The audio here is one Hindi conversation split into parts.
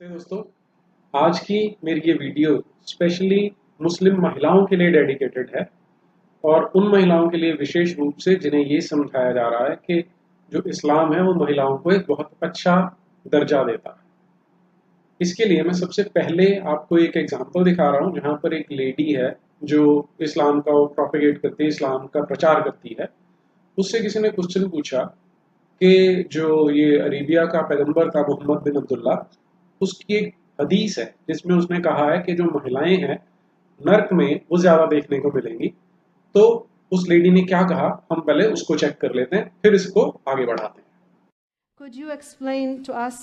नमस्ते दोस्तों। आज की मेरी ये वीडियो स्पेशली मुस्लिम महिलाओं के लिए डेडिकेटेड है और उन महिलाओं के लिए विशेष रूप से जिन्हें ये समझाया जा रहा है कि जो इस्लाम है वो महिलाओं को एक बहुत अच्छा दर्जा देता है। इसके लिए मैं सबसे पहले आपको एक एग्जांपल दिखा रहा हूँ जहाँ पर एक लेडी है जो इस्लाम का प्रोपेगेट करती है, इस्लाम का प्रचार करती है। उससे किसी ने क्वेश्चन पूछा कि जो ये अरेबिया का पैगंबर था मोहम्मद बिन अब्दुल्ला, उसकी एक हदीस है जिसमें उसने कहा है कि जो महिलाएं हैं नर्क में वो ज्यादा देखने को मिलेंगी। तो उस लेडी ने क्या कहा, हम पहले उसको चेक कर लेते हैं, फिर इसको आगे बढ़ाते हैं। Could you explain to us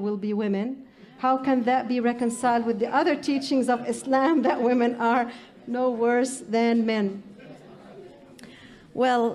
will be women? How can that be reconciled with the other teachings of Islam that women are no worse than men? Well,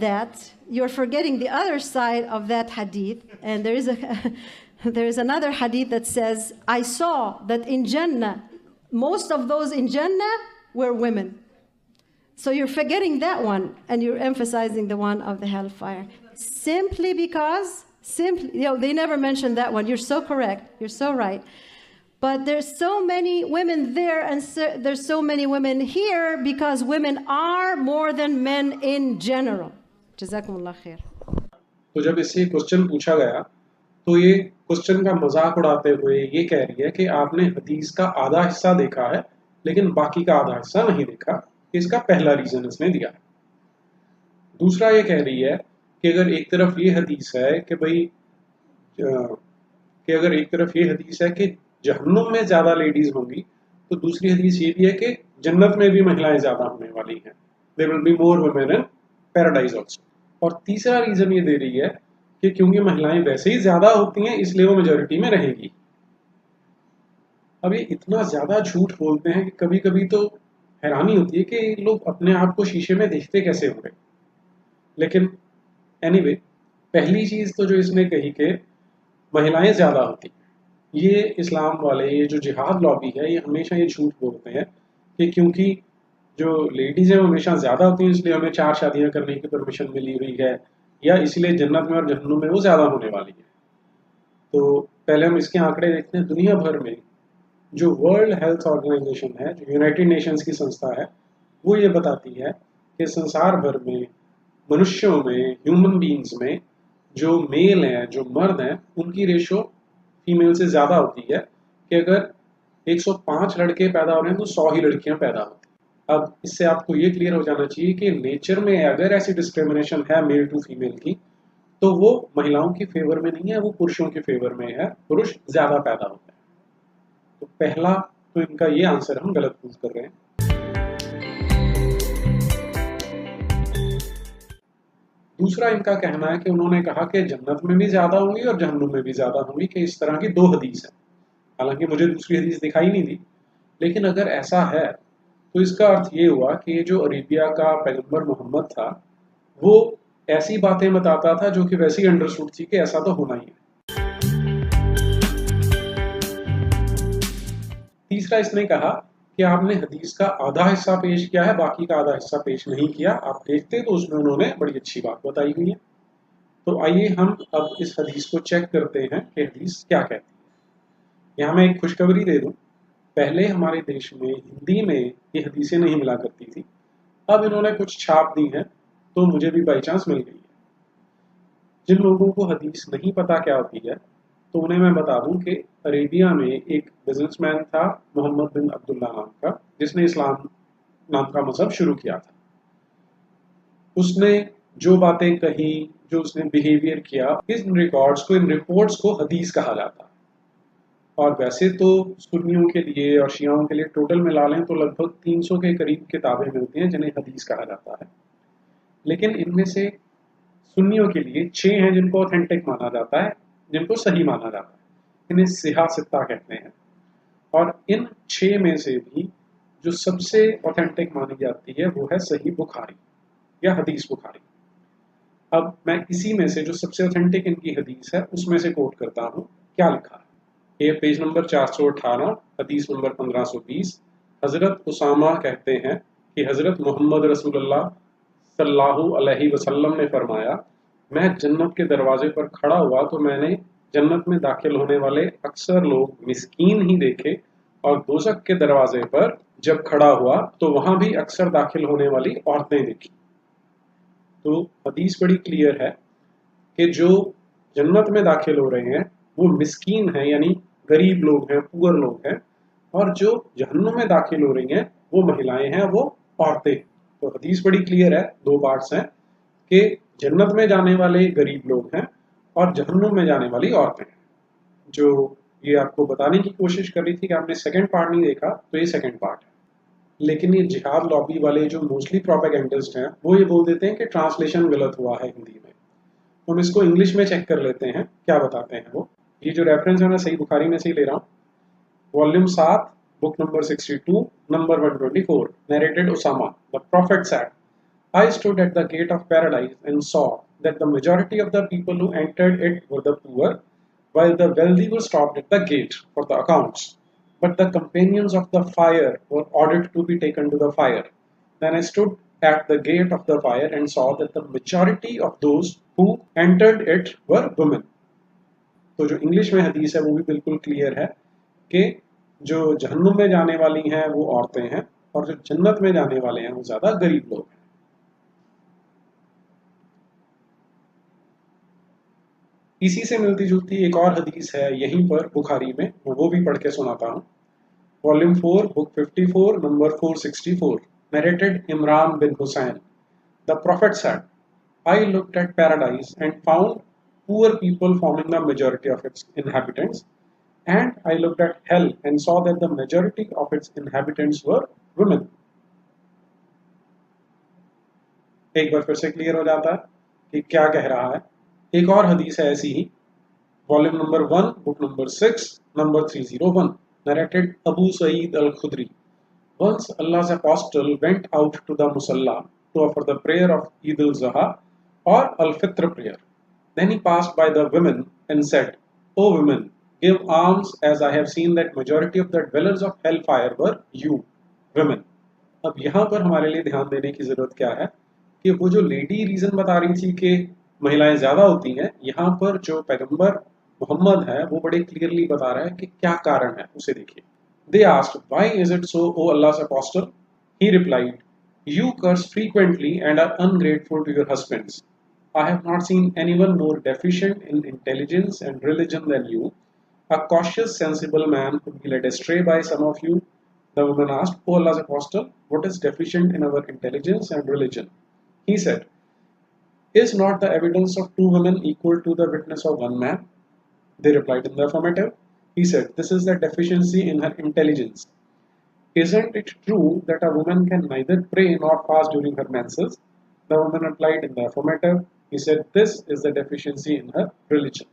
that, you're forgetting the other side of that hadith. And there is another hadith that says, I saw that in Jannah, most of those in Jannah were women. So you're forgetting that one and you're emphasizing the one of the hellfire. Simply because, they never mentioned that one. You're so correct. You're so right. But there's so many women there and there's so many women here because women are more than men in general. Jazakumullah khair. तो जब इससे क्वेश्चन पूछा गया तो ये क्वेश्चन का मजाक उड़ाते हुए ये कह रही है कि आपने हदीस का आधा हिस्सा देखा है लेकिन बाकी का आधा हिस्सा नहीं देखा। इसका पहला रीजन इसने दिया है। दूसरा ये कह रही है कि अगर एक तरफ ये हदीस है कि जहन्नुम में ज्यादा लेडीज होंगी, तो दूसरी हदीस ये भी है कि जन्नत में भी महिलाएं ज्यादा होने वाली हैं। There will be more women in paradise also. और तीसरा रीजन ये दे रही है कि क्योंकि महिलाएं वैसे ही ज्यादा होती हैं इसलिए वो मेजॉरिटी में रहेगी। अब ये इतना ज्यादा झूठ बोलते हैं कि कभी कभी तो हैरानी होती है कि लोग अपने आप को शीशे में देखते कैसे होंगे। लेकिन एनीवे, पहली चीज तो जो इसने कही कि महिलाएं ज्यादा होती, ये इस्लाम वाले, ये जो जिहाद लॉबी है, ये हमेशा ये झूठ बोलते हैं कि क्योंकि जो लेडीज हैं वो हमेशा ज्यादा होती हैं इसलिए हमें 4 शादियां करने की परमिशन मिली हुई है, या इसलिए जन्नत में और जहन्नुम में वो ज्यादा होने वाली है। तो पहले हम इसके आंकड़े देखते हैं। दुनिया भर में जो वर्ल्ड हेल्थ ऑर्गेनाइजेशन है, जो यूनाइटेड नेशंस की संस्था है, वो ये बताती है कि संसार भर में मनुष्यों में, ह्यूमन बींग्स में जो मेल हैं, जो मर्द हैं, उनकी रेशो फीमेल से ज्यादा होती है कि अगर 105 लड़के पैदा हो रहे हैं तो 100 ही लड़कियां पैदा होती हैं। अब इससे आपको ये क्लियर हो जाना चाहिए कि नेचर में अगर ऐसी डिस्क्रिमिनेशन है मेल टू फीमेल की, तो वो महिलाओं की फेवर में नहीं है, वो पुरुषों के फेवर में है। पुरुष ज्यादा पैदा होते हैं। तो पहला तो इनका ये आंसर हम गलत प्रूव कर रहे हैं। दूसरा इनका कहना है कि उन्होंने कहा कि जन्नत में भी ज्यादा होंगी और जहन्नुम में भी ज्यादा होंगी, कि इस तरह की 2 हदीस है। हालांकि मुझे दूसरी हदीस दिखाई नहीं दी, लेकिन अगर ऐसा है तो इसका अर्थ ये हुआ कि जो अरेबिया का पैगंबर मोहम्मद था वो ऐसी बातें बताता था जो कि वैसे ही अंडरस्टूड थी कि ऐसा तो होना ही है। तीसरा इसने कहा कि आपने हदीस का आधा हिस्सा पेश किया है, बाकी का आधा हिस्सा पेश नहीं किया। आप देखते तो उसमें उन्होंने बड़ी अच्छी बात बताई हुई है। तो आइए हम अब इस हदीस को चेक करते हैं कि हदीस क्या कहती है। यहाँ मैं एक खुशखबरी दे दूं, पहले हमारे देश में हिंदी में ये हदीसें नहीं मिला करती थी। अब इन्होंने कुछ छाप दी है तो मुझे भी बाई चांस मिल गई है। जिन लोगों को हदीस नहीं पता क्या होती है तो उन्हें मैं बता दूं कि अरेबिया में एक बिजनेसमैन था मोहम्मद बिन अब्दुल्ला नाम का, जिसने इस्लाम नाम का मजहब शुरू किया था। उसने जो बातें कही, जो उसने बिहेवियर किया, इन रिपोर्ट्स को हदीस कहा जाता है। और वैसे तो सुन्नियों के लिए और शियाओं के लिए टोटल मिला लें तो लगभग 300 के करीब किताबें मिलती हैं जिन्हें हदीस कहा जाता है। लेकिन इनमें से सुन्नियों के लिए 6 हैं जिनको ऑथेंटिक माना जाता है, जिनको सही माना जाता है। इन्हें सिहा सित्ता कहते हैं। और इन 6 में से भी जो सबसे ऑथेंटिक मानी जाती है वो है सही बुखारी या हदीस बुखारी। अब मैं इसी में से जो सबसे ऑथेंटिक इनकी हदीस है उसमें से कोट करता हूँ क्या लिखा है। ये पेज नंबर 418, हदीस नंबर 1520। हजरत उसामा कहते हैं कि हजरत मोहम्मद रसूलुल्लाह सल्लल्लाहु अलैहि वसल्लम ने फरमाया, मैं जन्नत के दरवाजे पर खड़ा हुआ तो मैंने जन्नत में दाखिल होने वाले अक्सर लोग मिस्कीन ही देखे, और दोज़ख के दरवाजे पर जब खड़ा हुआ तो वहां भी अक्सर दाखिल होने वाली औरतें देखी। तो हदीस बड़ी क्लियर है कि जो जन्नत में दाखिल हो रहे हैं वो मिस्कीन हैं, यानी गरीब लोग हैं, पुअर लोग हैं, और जो जहन्नुम में दाखिल हो रही हैं वो महिलाएं हैं, वो औरतें। तो हदीस बड़ी क्लियर है, दो पार्ट्स हैं कि जन्नत में जाने वाले गरीब लोग हैं और जहन्नुम में जाने वाली औरतें हैं। जो ये आपको बताने की कोशिश कर रही थी कि आपने सेकंड पार्ट नहीं देखा, तो ये सेकंड पार्ट है। लेकिन ये जिहाद लॉबी वाले जो मोस्टली प्रोपेगेंडिस्ट हैं वो ये बोल देते हैं कि ट्रांसलेशन गलत हुआ है हिंदी में। हम इसको इंग्लिश में चेक कर लेते हैं, क्या बताते हैं वो। ये जो रेफरेंस है मैं सही बुखारी में से ही ले रहा हूँ, volume 7, book number 62, number 124, narrated Usama. The Prophet said, I stood at the gate of paradise and saw that the majority of the people who entered it were the poor, while the wealthy were stopped at the gate for the accounts. But the companions of the fire were ordered to be taken to the fire. Then I stood at the gate of the fire and saw that the majority of those who entered it were women. तो जो इंग्लिश में हदीस है वो भी बिल्कुल क्लियर है कि जो जहन्नुम में जाने वाली हैं वो औरतें हैं, और जो जन्नत में जाने वाले हैं वो ज्यादा गरीब लोग हैं। इसी से मिलती जुलती एक और हदीस है यहीं पर बुखारी में, वो भी पढ़ के सुनाता हूँ। Volume 4, book 54, number 464, narrated Imran bin Hussain. The Prophet said, I looked at paradise and found poor people forming the majority of its inhabitants, and I looked at hell and saw that the majority of its inhabitants were women. एक बार फिर से क्लियर हो जाता है कि क्या कह रहा है। एक और हदीस है ऐसी ही, volume number 1, book number 6, number 301, narrated Abu Sa'id al-Khudri. Once Allah's apostle went out to the musalla to offer the prayer of Eid al-Zuha or al-Fitr prayer. Then he passed by the women and said, O women, give alms, as I have seen that majority of the dwellers of hellfire were you, women. अब यहाँ पर हमारे लिए ध्यान देने की जरूरत क्या है कि वो जो लेडी रीजन बता रही थी कि महिलाएं ज्यादा होती हैं, यहाँ पर जो पैगंबर मोहम्मद है वो बड़े क्लियरली बता रहा है कि क्या कारण है, उसे देखिए। They asked, why is it so, O Allah's apostle? He replied, you curse frequently and are ungrateful to your husbands. I have not seen anyone more deficient in intelligence and religion than you. A cautious, sensible man could be led astray by some of you. The woman asked, O Allah's apostle, what is deficient in our intelligence and religion? He said, is not the evidence of two women equal to the witness of one man? They replied in the affirmative. He said, this is the deficiency in her intelligence. Isn't it true that a woman can neither pray nor fast during her menses? The woman replied in the affirmative. He said, this is the deficiency in her religion.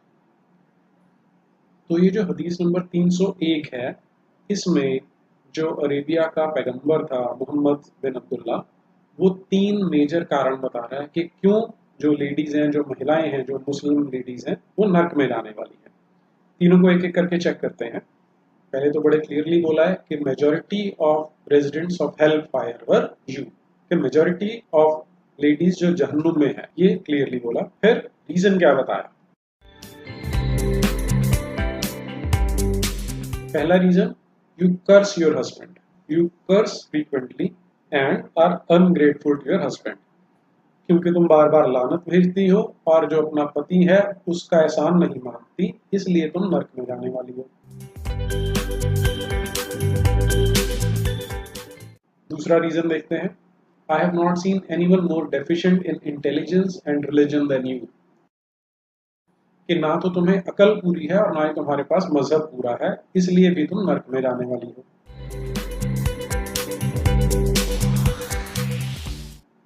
तो ये जो हदीस नंबर 301 है, इसमें जो अरेबिया का पैगंबर था मोहम्मद बिन अब्दुल्ला, वो 3 मेजर कारण बता रहा है कि क्यों जो लेडीज हैं, जो महिलाएं हैं, जो मुस्लिम लेडीज हैं, वो नर्क में जाने वाली है। तीनों को एक एक करके चेक करते हैं। पहले तो बड़े क्लियरली बोला है कि majority of residents of hell fire were you, कि मेजॉरिटी ऑफ लेडीज जो जहन्नुम में है, ये क्लियरली बोला। फिर रीजन क्या बताया? पहला reason, you curse your husband, you curse frequently and are ungrateful to your husband, क्योंकि तुम बार बार लानत भेजती हो और जो अपना पति है उसका एहसान नहीं मानती, इसलिए तुम नर्क में जाने वाली हो। दूसरा रीजन देखते हैं, I have not seen anyone more deficient in intelligence and religion than you, कि ना तो तुम्हें अकल पूरी है और ना ही तुम्हारे पास मजहब पूरा है, इसलिए भी तुम नर्क में जाने वाली हो।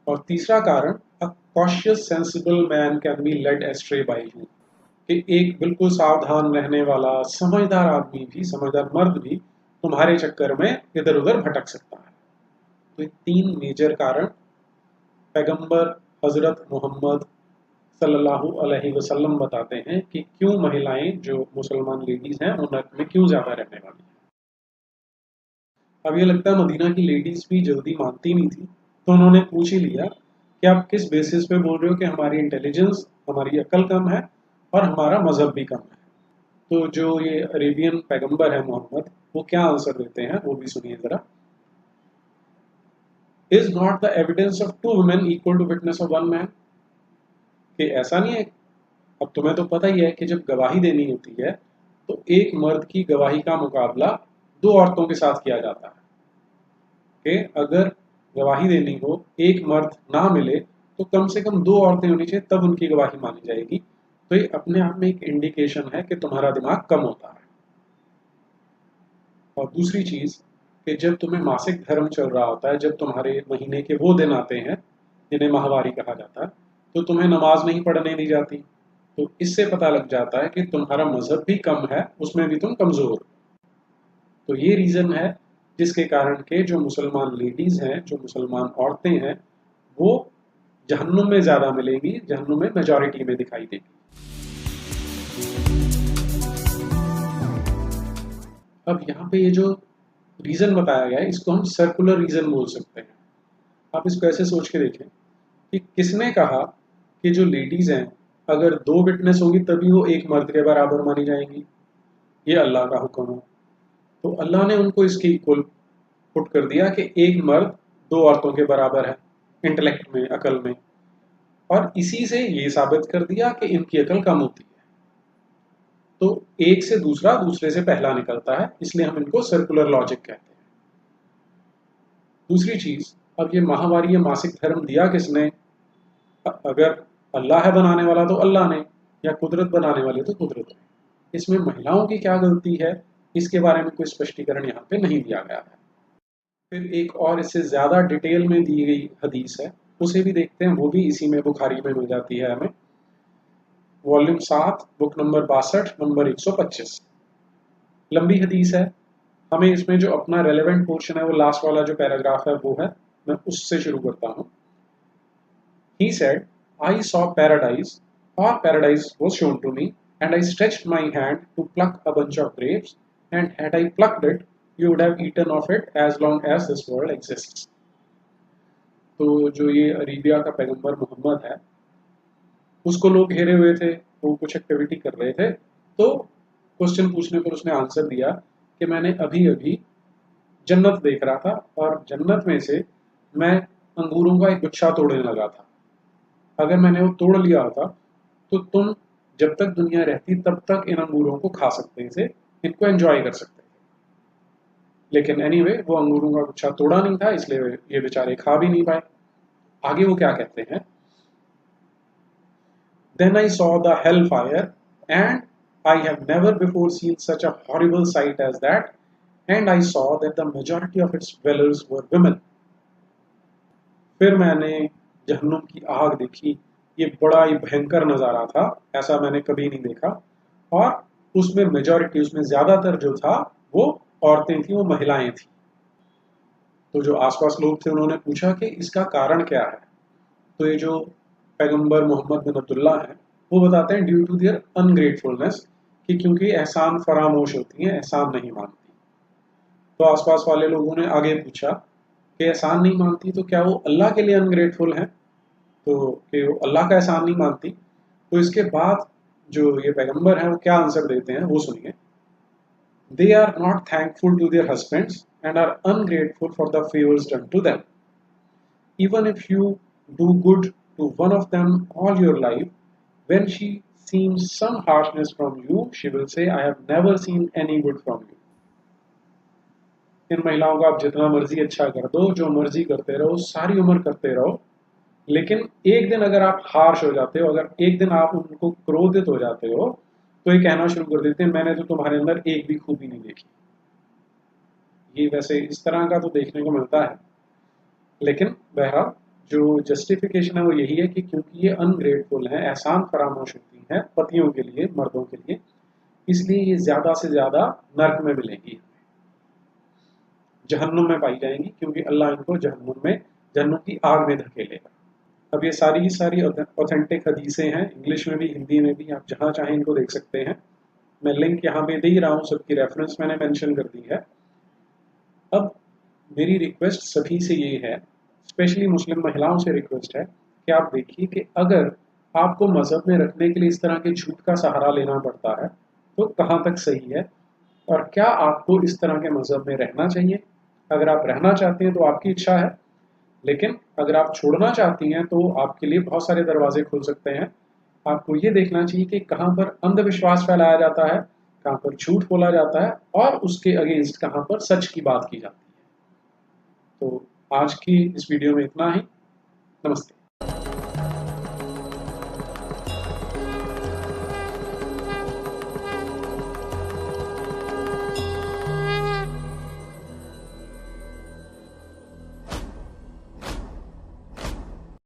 और तीसरा कारण, a cautious sensible man can be led astray by you, कि एक बिल्कुल सावधान रहने वाला समझदार आदमी भी, समझदार मर्द भी तुम्हारे चक्कर में इधर उधर भटक सकता है। तो ये 3 मेजर कारण पैगंबर हजरत मोहम्मद सल्लल्लाहु अलैहि वसल्लम बताते हैं कि क्यों महिलाएं जो मुसलमान लेडीज हैं वो नर्क में क्यों ज्यादा रहने वाली हैं। अब ये लगता है मदीना की लेडीज भी जल्दी मानती नहीं थी, तो उन्होंने पूछ ही लिया कि आप किस बेसिस पे बोल रहे हो कि हमारी इंटेलिजेंस, हमारी अकल कम है और हमारा मजहब भी कम है। तो जो ये अरेबियन पैगंबर है मोहम्मद, वो क्या आंसर देते हैं वो भी सुनिए जरा। Is not the evidence of 2 women equal to witness of 1 man? कि ऐसा नहीं है, अब तुम्हें तो पता ही है कि जब गवाही देनी होती है तो एक मर्द की गवाही का मुकाबला 2 औरतों के साथ किया जाता है। कि अगर गवाही देनी हो, एक मर्द ना मिले तो कम से कम 2 औरतें होनी चाहिए, तब उनकी गवाही मानी जाएगी। तो ये अपने आप में एक इंडिकेशन है कि तुम्हारा दिमाग कम होता है। और दूसरी चीज कि जब तुम्हें मासिक धर्म चल रहा होता है, जब तुम्हारे महीने के वो दिन आते हैं जिन्हें माहवारी कहा जाता है, तो तुम्हें नमाज नहीं पढ़ने दी जाती। तो इससे पता लग जाता है कि तुम्हारा मजहब भी कम है, उसमें भी तुम कमजोर। तो ये रीजन है जिसके कारण के जो मुसलमान लेडीज हैं, जो मुसलमान औरतें हैं, वो जहन्नुम में ज्यादा मिलेंगी, जहन्नुम में मेजॉरिटी में दिखाई देगी। अब यहाँ पे ये जो रीजन बताया गया है, इसको हम सर्कुलर रीजन बोल सकते हैं। आप इसको ऐसे सोच के देखें कि किसने कहा कि जो लेडीज हैं, अगर 2 विटनेस होगी तभी वो एक मर्द के बराबर मानी जाएंगी। ये अल्लाह का हुक्म है। तो अल्लाह ने उनको इसके इक्वल पुट कर दिया कि एक मर्द 2 औरतों के बराबर है इंटेलेक्ट में, अकल में, और इसी से ये साबित कर दिया कि इनकी अकल कम होती है। तो एक से दूसरा दूसरे से पहला निकलता है, इसलिए हम इनको सर्कुलर लॉजिक कहते हैं। दूसरी चीज, अब ये माहवारी या मासिक धर्म दिया किसने? अगर अल्लाह है बनाने वाला तो अल्लाह ने, या कुदरत बनाने वाले तो कुदरत ने। इसमें महिलाओं की क्या गलती है, इसके बारे में कोई स्पष्टीकरण यहाँ पे नहीं दिया गया है। फिर एक और इससे ज्यादा डिटेल में दी गई हदीस है, उसे भी देखते हैं। वो भी इसी में बुखारी में मिल जाती है हमें, वॉल्यूम 7, बुक नंबर 62, नंबर 125। लंबी हदीस है। हमें इसमें जो अपना रेलेवेंट पोर्शन है, वो लास्ट वाला जो पैराग्राफ है वो है, मैं उससे शुरू करता हूँ। He said, I saw paradise, or paradise was shown to me, and I stretched my hand to pluck a bunch of grapes, and had I plucked it, you would have eaten of it as long as this world exists. तो जो ये अरेबिया का पैगंबर मोहम्मद है, उसको लोग घेरे हुए थे, वो कुछ एक्टिविटी कर रहे थे। तो क्वेश्चन पूछने पर उसने आंसर दिया कि मैंने अभी अभी जन्नत देख रहा था, और जन्नत में से मैं अंगूरों का एक गुच्छा तोड़ने लगा था। अगर मैंने वो तोड़ लिया होता तो तुम जब तक दुनिया रहती तब तक इन अंगूरों को खा सकते थे, इनको एंजॉय कर सकते थे। लेकिन एनीवे, वो अंगूरों का गुच्छा तोड़ा नहीं था, इसलिए ये बेचारे खा भी नहीं पाए। आगे वो क्या कहते हैं? Then I saw the hellfire, and I have never before seen such a horrible sight as that, and I saw that the majority of its dwellers were women. फिर मैंने जहन्नुम की आग देखी, ये बड़ा ही भयंकर नज़ारा था, ऐसा मैंने कभी नहीं देखा। और उसमें मेजॉरिटी, उसमें ज़्यादातर जो था वो औरतें थी, वो महिलाएं थी। तो जो आसपास लोग थे उन्होंने पूछा कि इसका कारण क्या है। तो ये जो पैगंबर मोहम्मद बिन अब्दुल्लाह हैं, वो बताते हैं ड्यू टू देयर अनग्रेटफुलनेस, कि क्योंकि एहसान फरामोश होती हैं, एहसान नहीं मानती। तो आसपास वाले लोगों ने आगे पूछा कि एहसान नहीं मानती तो क्या वो अल्लाह के लिए अनग्रेटफुल हैं? तो कि वो अल्लाह का एहसान नहीं मानती। तो इसके बाद जो ये पैगंबर हैं वो क्या आंसर देते हैं वो सुनिए। They are not thankful to their husbands and are ungrateful for the favours done to them. Even if you do good to one of them all your life, when she seems some harshness from you, she will say I have never seen any good from you. इन महिलाओं को आप जितना मर्जी अच्छा कर दो, जो मर्जी करते रहो, सारी उम्र करते रहो, लेकिन एक दिन अगर आप हार्श हो जाते हो, अगर एक दिन आप उनको क्रोधित हो जाते हो, तो ये कहना शुरू कर देते हैं मैंने तो तुम्हारे अंदर एक भी खूबी नहीं देखी। ये वैसे इस तरह का तो देखने को मिलता है, लेकिन बहरहाल जो जस्टिफिकेशन है वो यही है कि क्योंकि ये अनग्रेटफुल हैं, एहसान फरामोश होती हैं पतियों के लिए, मर्दों के लिए, इसलिए ये ज्यादा से ज्यादा नर्क में मिलेंगी, जहन्नुम में पाई जाएंगी, क्योंकि अल्लाह इनको जहन्नुम में, जहन्नुम की आग में धकेलेगा। अब ये सारी ऑथेंटिक हदीसें हैं, इंग्लिश में भी हिंदी में भी, आप जहाँ चाहें इनको देख सकते हैं। मैं लिंक यहाँ पे दे ही रहा हूँ, सबकी रेफरेंस मैंने मेंशन कर दी है। अब मेरी रिक्वेस्ट सभी से ये है, स्पेशली मुस्लिम महिलाओं से रिक्वेस्ट है कि आप देखिए कि अगर आपको मजहब में रखने के लिए इस तरह के झूठ का सहारा लेना पड़ता है तो कहाँ तक सही है, और क्या आपको इस तरह के मजहब में रहना चाहिए। अगर आप रहना चाहते हैं तो आपकी इच्छा है, लेकिन अगर आप छोड़ना चाहती हैं तो आपके लिए बहुत सारे दरवाजे खुल सकते हैं। आपको ये देखना चाहिए कि कहाँ पर अंधविश्वास फैलाया जाता है, कहाँ पर झूठ बोला जाता है, और उसके अगेंस्ट कहाँ पर सच की बात की जाती है। तो आज की इस वीडियो में इतना ही। नमस्ते।